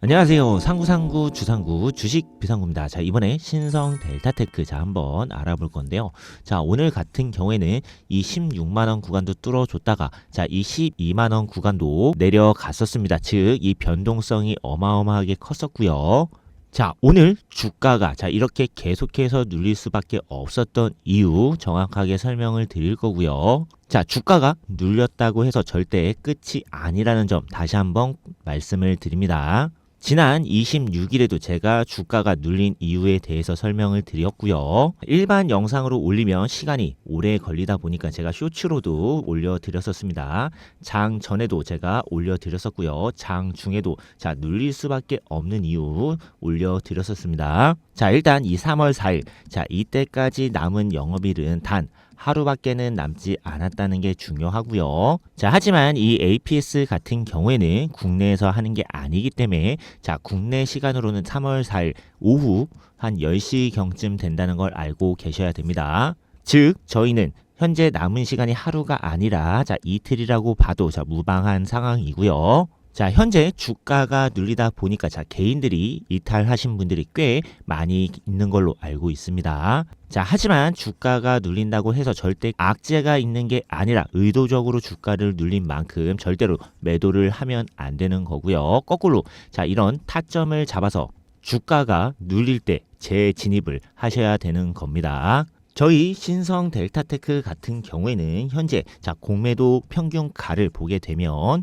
안녕하세요. 상구상구 주상구 주식 비상구입니다. 자, 이번에 신성 델타테크 한번 알아볼 건데요. 자, 오늘 같은 경우에는 이 16만원 구간도 뚫어줬다가 이 12만원 구간도 내려갔었습니다. 즉 이 변동성이 어마어마하게 컸었고요. 자, 오늘 주가가 이렇게 계속해서 눌릴 수밖에 없었던 이유 정확하게 설명을 드릴 거고요. 자, 주가가 눌렸다고 해서 절대 끝이 아니라는 점 다시 한번 말씀을 드립니다. 지난 26일에도 제가 주가가 눌린 이유에 대해서 설명을 드렸고요. 일반 영상으로 올리면 시간이 오래 걸리다 보니까 제가 쇼츠로도 올려드렸었습니다. 장 전에도 제가 올려드렸었고요. 장 중에도 눌릴 수밖에 없는 이유 올려드렸었습니다. 자, 일단 이 3월 4일 이때까지 남은 영업일은 단 하루밖에는 남지 않았다는 게 중요하고요. 자, 하지만 이 APS 같은 경우에는 국내에서 하는 게 아니기 때문에 국내 시간으로는 3월 4일 오후 한 10시경쯤 된다는 걸 알고 계셔야 됩니다. 즉 저희는 현재 남은 시간이 하루가 아니라 이틀이라고 봐도 무방한 상황이고요. 자, 현재 주가가 눌리다 보니까 개인들이 이탈하신 분들이 꽤 많이 있는 걸로 알고 있습니다. 자, 하지만 주가가 눌린다고 해서 절대 악재가 있는 게 아니라 의도적으로 주가를 눌린 만큼 절대로 매도를 하면 안 되는 거고요. 거꾸로 이런 타점을 잡아서 주가가 눌릴 때 재진입을 하셔야 되는 겁니다. 저희 신성 델타테크 같은 경우에는 현재 공매도 평균가를 보게 되면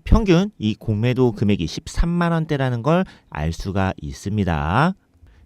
평균 이 공매도 금액이 13만원대라는 걸 알 수가 있습니다.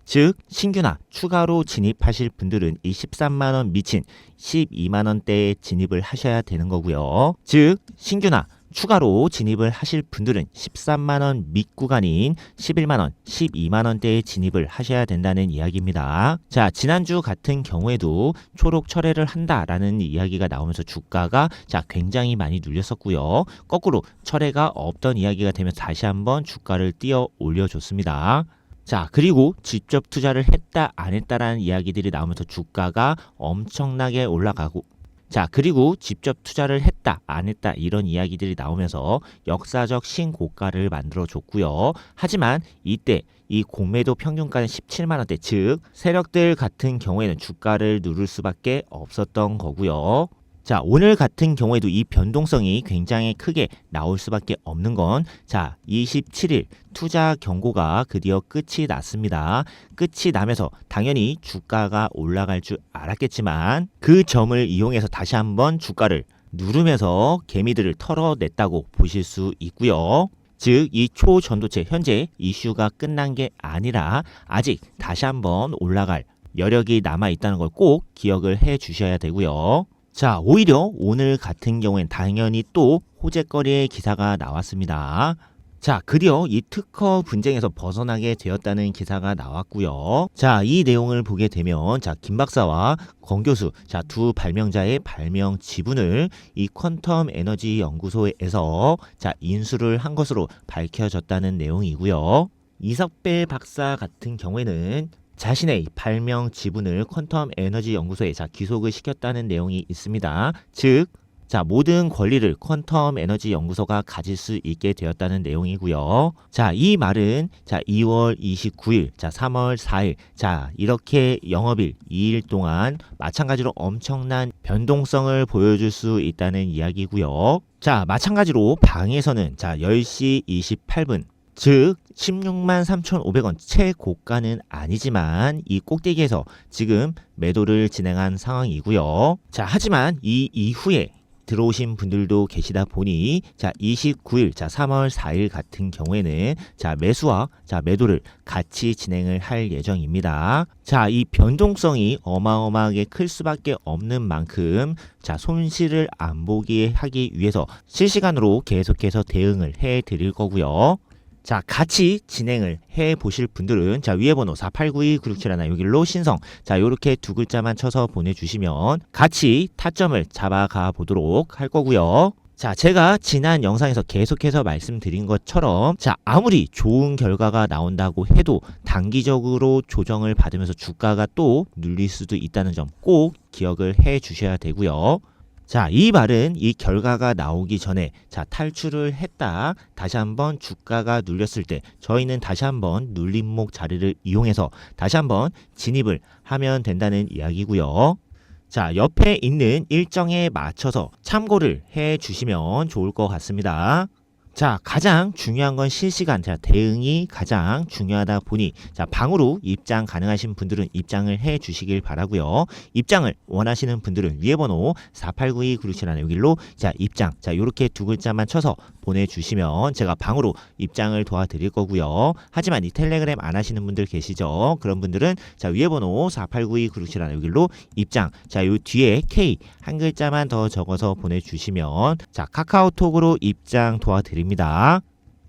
즉 신규나 추가로 진입하실 분들은 이 13만원 미친 12만원대에 진입을 하셔야 되는 거고요. 즉 신규나 추가로 진입을 하실 분들은 13만원 밑구간인 11만원, 12만원대에 진입을 하셔야 된다는 이야기입니다. 자, 지난주 같은 경우에도 초록 철회를 한다라는 이야기가 나오면서 주가가 굉장히 많이 눌렸었고요. 거꾸로 철회가 없던 이야기가 되면서 다시 한번 주가를 띄어 올려줬습니다. 자, 그리고 직접 투자를 했다 안 했다라는 이야기들이 나오면서 주가가 엄청나게 올라가고 그리고 직접 투자를 했다 안 했다 이런 이야기들이 나오면서 역사적 신고가를 만들어 줬고요. 하지만 이때 이 공매도 평균가는 17만원대, 즉 세력들 같은 경우에는 주가를 누를 수밖에 없었던 거고요. 자, 오늘 같은 경우에도 이 변동성이 굉장히 크게 나올 수밖에 없는 건 27일 투자 경고가 드디어 끝이 났습니다. 끝이 나면서 당연히 주가가 올라갈 줄 알았겠지만 그 점을 이용해서 다시 한번 주가를 누르면서 개미들을 털어냈다고 보실 수 있고요. 즉 이 초전도체 현재 이슈가 끝난 게 아니라 아직 다시 한번 올라갈 여력이 남아있다는 걸 꼭 기억을 해 주셔야 되고요. 자, 오히려 오늘 같은 경우엔 당연히 또 호재거리의 기사가 나왔습니다. 자, 드디어 이 특허 분쟁에서 벗어나게 되었다는 기사가 나왔고요. 자, 이 내용을 보게 되면 김 박사와 권 교수 두 발명자의 발명 지분을 이 퀀텀 에너지 연구소에서 인수를 한 것으로 밝혀졌다는 내용이고요. 이석배 박사 같은 경우에는 자신의 발명 지분을 퀀텀 에너지 연구소에 기속을 시켰다는 내용이 있습니다. 즉 모든 권리를 퀀텀 에너지 연구소가 가질 수 있게 되었다는 내용이고요. 이 말은 2월 29일, 3월 4일 이렇게 영업일 2일 동안 마찬가지로 엄청난 변동성을 보여줄 수 있다는 이야기고요. 마찬가지로 방에서는 10시 28분 즉 16만 3,500원 최고가는 아니지만 이 꼭대기에서 지금 매도를 진행한 상황이고요. 하지만 이 이후에 들어오신 분들도 계시다 보니 29일 3월 4일 같은 경우에는 매수와 매도를 같이 진행을 할 예정입니다. 이 변동성이 어마어마하게 클 수밖에 없는 만큼 손실을 안 보게 하기 위해서 실시간으로 계속해서 대응을 해 드릴 거고요. 같이 진행을 해 보실 분들은 위에 번호 4892967 여기로 신성 요렇게 두 글자만 쳐서 보내주시면 같이 타점을 잡아가 보도록 할 거고요. 제가 지난 영상에서 계속해서 말씀드린 것처럼 아무리 좋은 결과가 나온다고 해도 단기적으로 조정을 받으면서 주가가 또 눌릴 수도 있다는 점 꼭 기억을 해 주셔야 되고요. 자, 이 말은 이 결과가 나오기 전에 자, 탈출을 했다. 다시 한번 주가가 눌렸을 때 저희는 다시 한번 눌림목 자리를 이용해서 다시 한번 진입을 하면 된다는 이야기고요. 자, 옆에 있는 일정에 맞춰서 참고를 해 주시면 좋을 것 같습니다. 자, 가장 중요한 건 실시간 대응이 가장 중요하다 보니 자, 방으로 입장 가능하신 분들은 입장을 해 주시길 바라고요. 입장을 원하시는 분들은 위에 번호 4892-9671 여기로 자, 입장 자, 요렇게 두 글자만 쳐서 보내주시면 제가 방으로 입장을 도와드릴 거고요. 하지만 이 텔레그램 안 하시는 분들 계시죠? 그런 분들은 자, 위에 번호 4892-9671 여기로 입장 자, 요 뒤에 K 한 글자만 더 적어서 보내주시면 자, 카카오톡으로 입장 도와드립니다.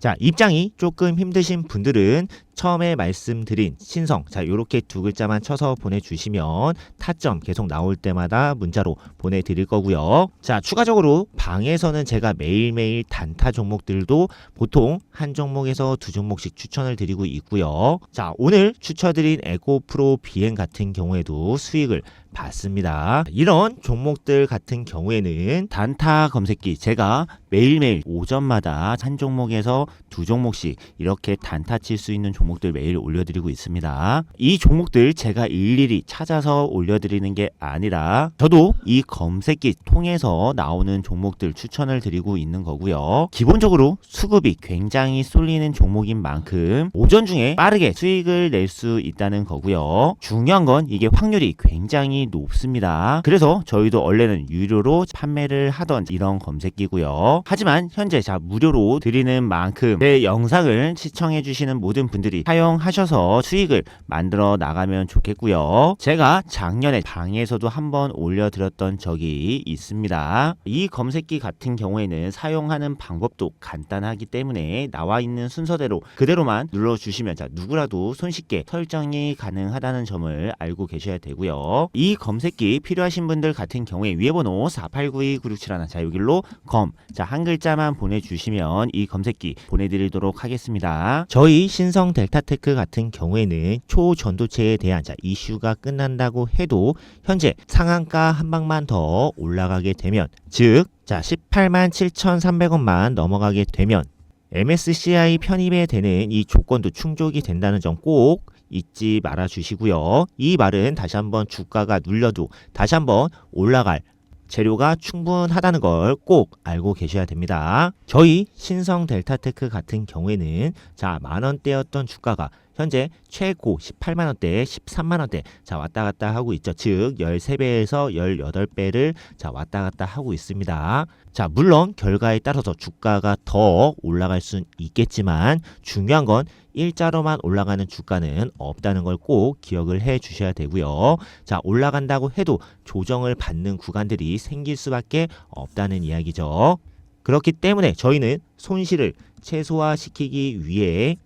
자, 입장이 조금 힘드신 분들은 처음에 말씀드린 신성 자, 요렇게 두 글자만 쳐서 보내주시면 타점 계속 나올 때마다 문자로 보내드릴 거고요. 자, 추가적으로 방에서는 제가 매일매일 단타 종목들도 보통 한 종목에서 두 종목씩 추천을 드리고 있고요. 자, 오늘 추천드린 에코프로 비행 같은 경우에도 수익을 봤습니다. 이런 종목들 같은 경우에는 단타 검색기 제가 매일매일 오전마다 한 종목에서 두 종목씩 이렇게 단타 칠 수 있는 종목들 매일 올려드리고 있습니다. 이 종목들 제가 일일이 찾아서 올려드리는 게 아니라 저도 이 검색기 통해서 나오는 종목들 추천을 드리고 있는 거고요. 기본적으로 수급이 굉장히 쏠리는 종목인 만큼 오전 중에 빠르게 수익을 낼 수 있다는 거고요. 중요한 건 이게 확률이 굉장히 높습니다. 그래서 저희도 원래는 유료로 판매를 하던 이런 검색기고요. 하지만 현재 자, 무료로 드리는 만큼 제 영상을 시청해 주시는 모든 분들이 사용하셔서 수익을 만들어 나가면 좋겠고요. 제가 작년에 방에서도 한번 올려드렸던 적이 있습니다. 이 검색기 같은 경우에는 사용하는 방법도 간단하기 때문에 나와 있는 순서대로 그대로만 눌러주시면 자, 누구라도 손쉽게 설정이 가능하다는 점을 알고 계셔야 되고요. 이 검색기 필요하신 분들 같은 경우에 위에 번호 4892-9671 자, 여기로 검 자, 한 글자만 보내주시면 이 검색기 보내드리도록 하겠습니다. 저희 신성 델타테크 같은 경우에는 초전도체에 대한 자, 이슈가 끝난다고 해도 현재 상한가 한 방만 더 올라가게 되면 즉 자, 187,300원만 넘어가게 되면 MSCI 편입에 되는 이 조건도 충족이 된다는 점 꼭 잊지 말아 주시고요. 이 말은 다시 한번 주가가 눌려도 다시 한번 올라갈 재료가 충분하다는 걸 꼭 알고 계셔야 됩니다. 저희 신성 델타테크 같은 경우에는 자, 만원대였던 주가가 현재 최고 18만원대, 13만원대 자, 왔다 갔다 하고 있죠. 즉 13배에서 18배를 자, 왔다 갔다 하고 있습니다. 자, 물론 결과에 따라서 주가가 더 올라갈 수는 있겠지만 중요한 건 일자로만 올라가는 주가는 없다는 걸 꼭 기억을 해 주셔야 되고요. 자, 올라간다고 해도 조정을 받는 구간들이 생길 수밖에 없다는 이야기죠. 그렇기 때문에 저희는 손실을 최소화시키기 위해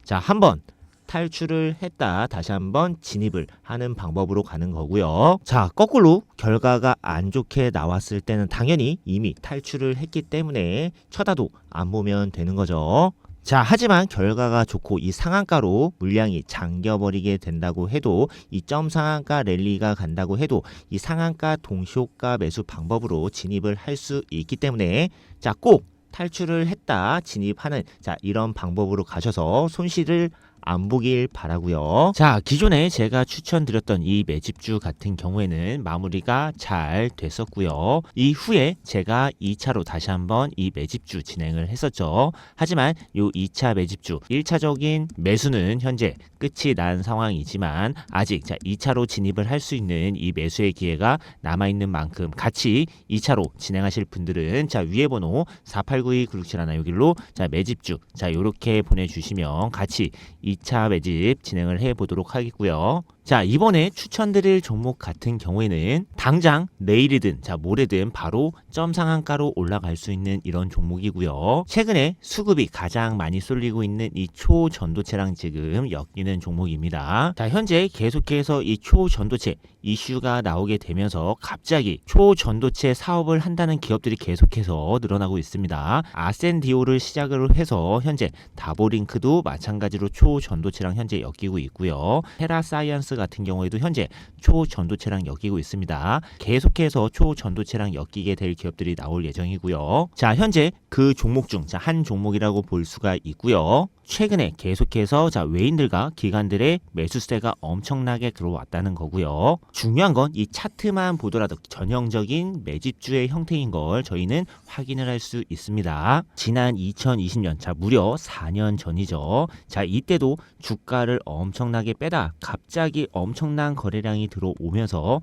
자, 한번 탈출을 했다 다시 한번 진입을 하는 방법으로 가는 거고요. 자, 거꾸로 결과가 안 좋게 나왔을 때는 당연히 이미 탈출을 했기 때문에 쳐다도 안 보면 되는 거죠. 자, 하지만 결과가 좋고 이 상한가로 물량이 잠겨버리게 된다고 해도 이 점 상한가 랠리가 간다고 해도 이 상한가 동시호가 매수 방법으로 진입을 할 수 있기 때문에 자, 꼭 탈출을 했다 진입하는 자, 이런 방법으로 가셔서 손실을 안 보길 바라고요. 자, 기존에 제가 추천드렸던 이 매집주 같은 경우에는 마무리가 잘 됐었고요. 이후에 제가 2차로 다시 한번 이 매집주 진행을 했었죠. 하지만 이 2차 매집주 1차적인 매수는 현재 끝이 난 상황이지만 아직 자, 2차로 진입을 할 수 있는 이 매수의 기회가 남아있는 만큼 같이 2차로 진행하실 분들은 자, 위에 번호 4892-9671 여기로 자, 매집주 자, 요렇게 보내주시면 같이 2차 매집 진행을 해 보도록 하겠고요. 자, 이번에 추천드릴 종목 같은 경우에는 당장 내일이든 자, 모레든 바로 점 상한가로 올라갈 수 있는 이런 종목이고요. 최근에 수급이 가장 많이 쏠리고 있는 이 초전도체랑 지금 엮이는 종목입니다. 자, 현재 계속해서 이 초전도체 이슈가 나오게 되면서 갑자기 초전도체 사업을 한다는 기업들이 계속해서 늘어나고 있습니다. 아센디오를 시작으로 해서 현재 다보링크도 마찬가지로 초전도체랑 현재 엮이고 있고요. 테라사이언스 플러스 같은 경우에도 현재 초전도체랑 엮이고 있습니다. 계속해서 초전도체랑 엮이게 될 기업들이 나올 예정이고요. 자, 현재 그 종목 중 한 종목이라고 볼 수가 있고요. 최근에 계속해서 외인들과 기관들의 매수세가 엄청나게 들어왔다는 거고요. 중요한 건 이 차트만 보더라도 전형적인 매집주의 형태인 걸 저희는 확인을 할 수 있습니다. 지난 2020년 무려 4년 전이죠. 이때도 주가를 엄청나게 빼다 갑자기 엄청난 거래량이 들어오면서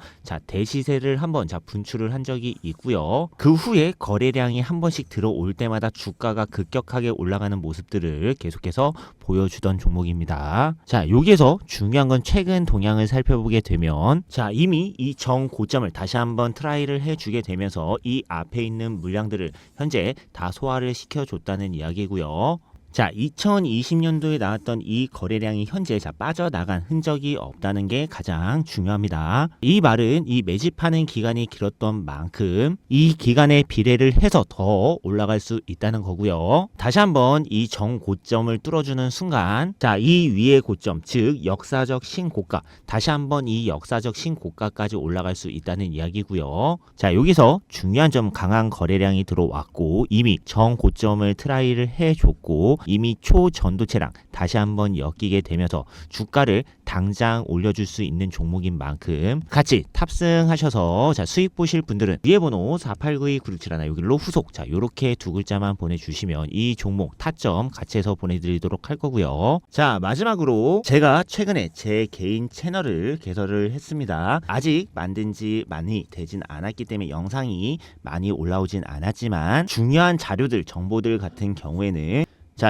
대시세를 한번 분출을 한 적이 있고요. 그 후에 거래량이 한 번씩 들어올 때마다 주가가 급격하게 올라가는 모습들을 계속해서 보여주던 종목입니다. 여기에서 중요한 건 최근 동향을 살펴보게 되면 이미 이 정고점을 다시 한번 트라이를 해주게 되면서 이 앞에 있는 물량들을 현재 다 소화를 시켜줬다는 이야기고요. 2020년도에 나왔던 이 거래량이 현재 빠져나간 흔적이 없다는 게 가장 중요합니다. 이 말은 이 매집하는 기간이 길었던 만큼 이 기간에 비례를 해서 더 올라갈 수 있다는 거고요. 다시 한번 이 정고점을 뚫어주는 순간 이 위의 고점, 즉 역사적 신고가, 다시 한번 이 역사적 신고가까지 올라갈 수 있다는 이야기고요. 여기서 중요한 점, 강한 거래량이 들어왔고 이미 정고점을 트라이를 해줬고 이미 초전도체랑 다시 한번 엮이게 되면서 주가를 당장 올려줄 수 있는 종목인 만큼 같이 탑승하셔서 수익 보실 분들은 위에 번호 4892967 여기로 후속 요렇게 두 글자만 보내주시면 이 종목 타점 같이 해서 보내드리도록 할 거고요. 마지막으로 제가 최근에 제 개인 채널을 개설을 했습니다. 아직 만든 지 많이 되진 않았기 때문에 영상이 많이 올라오진 않았지만 중요한 자료들, 정보들 같은 경우에는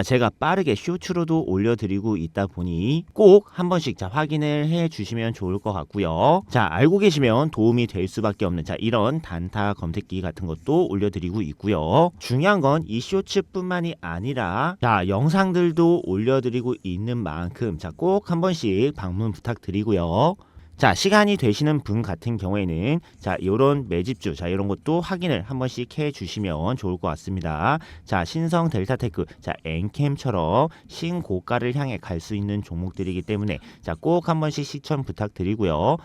제가 빠르게 쇼츠로도 올려드리고 있다 보니 꼭 한 번씩 확인을 해 주시면 좋을 것 같고요. 알고 계시면 도움이 될 수밖에 없는 이런 단타 검색기 같은 것도 올려드리고 있고요. 중요한 건 이 쇼츠뿐만이 아니라 영상들도 올려드리고 있는 만큼 꼭 한 번씩 방문 부탁드리고요. 시간이 되시는 분 같은 경우에는 이런 매집주 이런 것도 확인을 한 번씩 해 주시면 좋을 것 같습니다. 신성 델타테크 엔캠처럼 신고가를 향해 갈 수 있는 종목들이기 때문에 꼭 한 번씩 시청 부탁드리고요.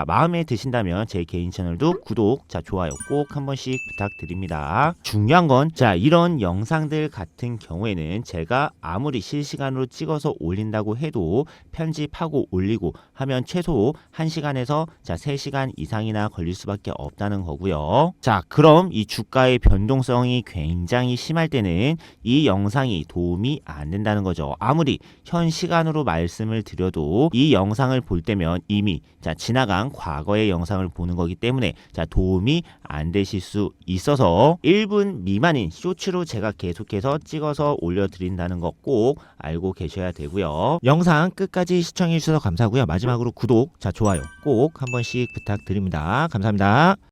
마음에 드신다면 제 개인 채널도 구독, 좋아요 꼭 한 번씩 부탁드립니다. 중요한 건 이런 영상들 같은 경우에는 제가 아무리 실시간으로 찍어서 올린다고 해도 편집하고 올리고 하면 최소 1시간에서 3시간 이상이나 걸릴 수밖에 없다는 거고요. 그럼 이 주가의 변동성이 굉장히 심할 때는 이 영상이 도움이 안 된다는 거죠. 아무리 현 시간으로 말씀을 드려도 이 영상을 볼 때면 이미 지나간 과거의 영상을 보는 거기 때문에 도움이 안 되실 수 있어서 1분 미만인 쇼츠로 제가 계속해서 찍어서 올려드린다는 거 꼭 알고 계셔야 되고요. 영상 끝까지 시청해 주셔서 감사하고요. 마지막으로 구독, 좋아요 꼭 한 번씩 부탁드립니다. 감사합니다.